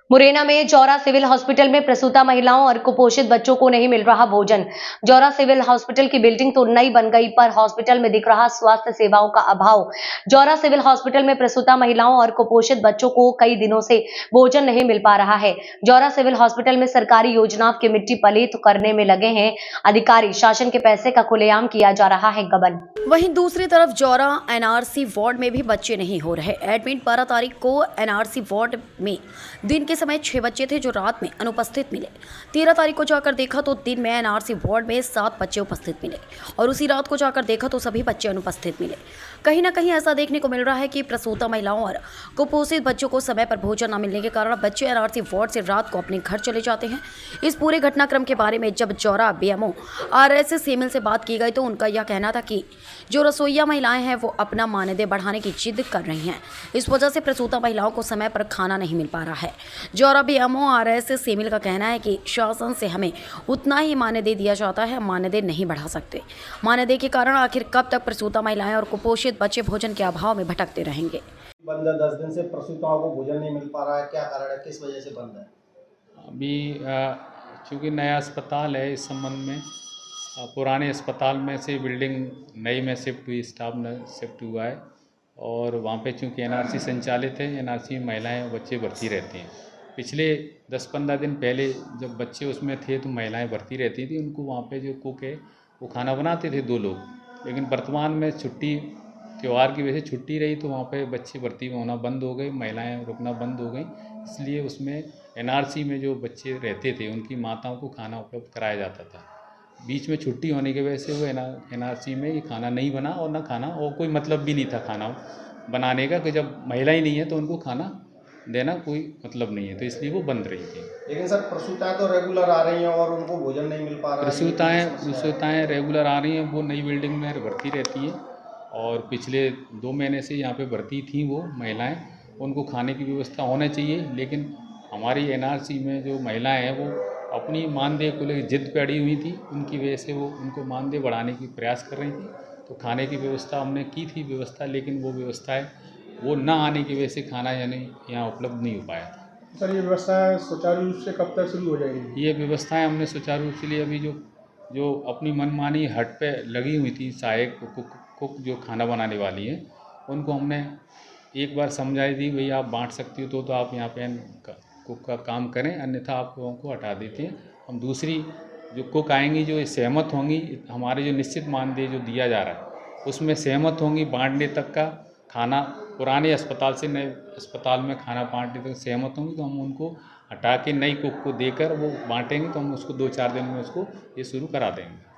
मुरैना में Jaura civil hospital में प्रसूता महिलाओं और कुपोषित बच्चों को नहीं मिल रहा भोजन। जौरा सिविल हॉस्पिटल की बिल्डिंग तो नई बन गई, पर हॉस्पिटल में दिख रहा स्वास्थ्य सेवाओं का अभाव। जौरा सिविल हॉस्पिटल में प्रसूता महिलाओं और कुपोषित बच्चों को कई दिनों से भोजन नहीं मिल पा रहा है। जौरा सिविल हॉस्पिटल में सरकारी योजनाओं की मिट्टी पलीत करने में लगे हैं अधिकारी। शासन के पैसे का खुलेआम किया जा रहा है गबन। वहीं दूसरी तरफ जौरा एनआरसी वार्ड में भी बच्चे नहीं हो रहे। एडमिट 12 तारीख को एनआरसी वार्ड में दिन के समय 6 बच्चे थे जो रात में अनुपस्थित मिले। 13 तारीख को जाकर देखा तो दिन में एनआरसी वार्ड में 7 बच्चे उपस्थित मिले और उसी रात को जाकर देखा तो सभी बच्चे अनुपस्थित मिले। कहीं ना कहीं ऐसा देखने को मिल रहा है कि प्रसूता महिलाओं और कुपोषित बच्चों को समय पर भोजन न मिलने के कारण बच्चे एनआरसी वार्ड से रात को अपने घर चले जाते हैं। इस पूरे घटनाक्रम के बारे में जब जौरा बीएमओ आरएसएस सेमिल से बात की गई तो उनका यह कहना था कि जो रसोइया महिलाएं हैं वो अपना मानदेय बढ़ाने की जिद कर रही हैं। इस वजह से प्रसूता महिलाओं को समय पर खाना नहीं मिल पा रहा है। जौरा बीएमओ आरएसएस सेमिल का कहना है कि शासन से हमें उतना ही मानदेय दिया जाता है, मानदेय नहीं बढ़ा सकते। मानदेय के कारण आखिर कब तक प्रसूता महिलाएं और कुपोषित बच्चे भोजन के अभाव में भटकते रहेंगे। बंद है, 10 दिन से प्रसूताओं को भोजन नहीं मिल पा रहा है, क्या कारण है, किस वजह से बंद है? अभी चूँकि नया अस्पताल है, इस संबंध में पुराने अस्पताल में से बिल्डिंग नई में शिफ्ट हुई, स्टाफ शिफ्ट हुआ है और वहाँ पे चूँकि एनआरसी संचालित है, एनआरसी में महिलाएं और बच्चे भर्ती रहते हैं। पिछले 10-15 दिन पहले जब बच्चे उसमें थे तो महिलाएं भर्ती रहती थी, उनको वहाँ पे जो कुक है वो खाना बनाते थे 2 लोग। लेकिन वर्तमान में छुट्टी, त्यौहार की वजह से छुट्टी रही तो वहाँ पे बच्चे भर्ती होना बंद हो गए, महिलाएं रुकना बंद हो गई। इसलिए उसमें एनआरसी में जो बच्चे रहते थे उनकी माताओं को खाना उपलब्ध कराया जाता था। बीच में छुट्टी होने की वजह से वो एनआरसी में ये खाना नहीं बना और ना खाना, और कोई मतलब भी नहीं था खाना बनाने का, कि जब महिला ही नहीं है तो उनको खाना देना कोई मतलब नहीं है, तो इसलिए वो बंद रही थी। लेकिन सर प्रसूताएं तो रेगुलर आ रही हैं और उनको भोजन नहीं मिल पा रहा है। प्रसूताएँ रेगुलर आ रही हैं, वो नई बिल्डिंग में भर्ती रहती हैं और पिछले 2 महीने से यहाँ पे भर्ती थी वो महिलाएं। उनको खाने की व्यवस्था होना चाहिए, लेकिन हमारी एनआरसी में जो महिलाएं हैं वो अपनी मानदेय को लेकर जिद पे अड़ी हुई थी। उनकी वजह से वो उनको मानदेय बढ़ाने की प्रयास कर रही थी, तो खाने की व्यवस्था हमने की थी व्यवस्था, लेकिन वो व्यवस्थाएं वो ना आने की वजह से खाना यानी यहाँ उपलब्ध नहीं हो पाया था। सर ये व्यवस्थाएं सुचारू रूप से कब तक शुरू हो जाएगी? ये व्यवस्थाएं हमने सुचारू रूप से लिए। अभी जो अपनी मनमानी हट पे लगी हुई थी, सहायक कुक जो खाना बनाने वाली है, उनको हमने एक बार समझाई थी, भई आप बांट सकती हो तो आप यहाँ पे कुक का काम करें, अन्यथा आप लोगों को हटा देते हैं। हम दूसरी जो कुक आएंगी जो सहमत होंगी, हमारे जो निश्चित मानदेय जो दिया जा रहा है उसमें सहमत होंगी, बांटने तक का खाना पुराने अस्पताल से नए अस्पताल में खाना बांटने तक सहमत होंगी, तो हम उनको हटा के नई कुक को देकर वो बांटेंगे, तो हम उसको 2-4 दिन में उसको ये शुरू करा देंगे।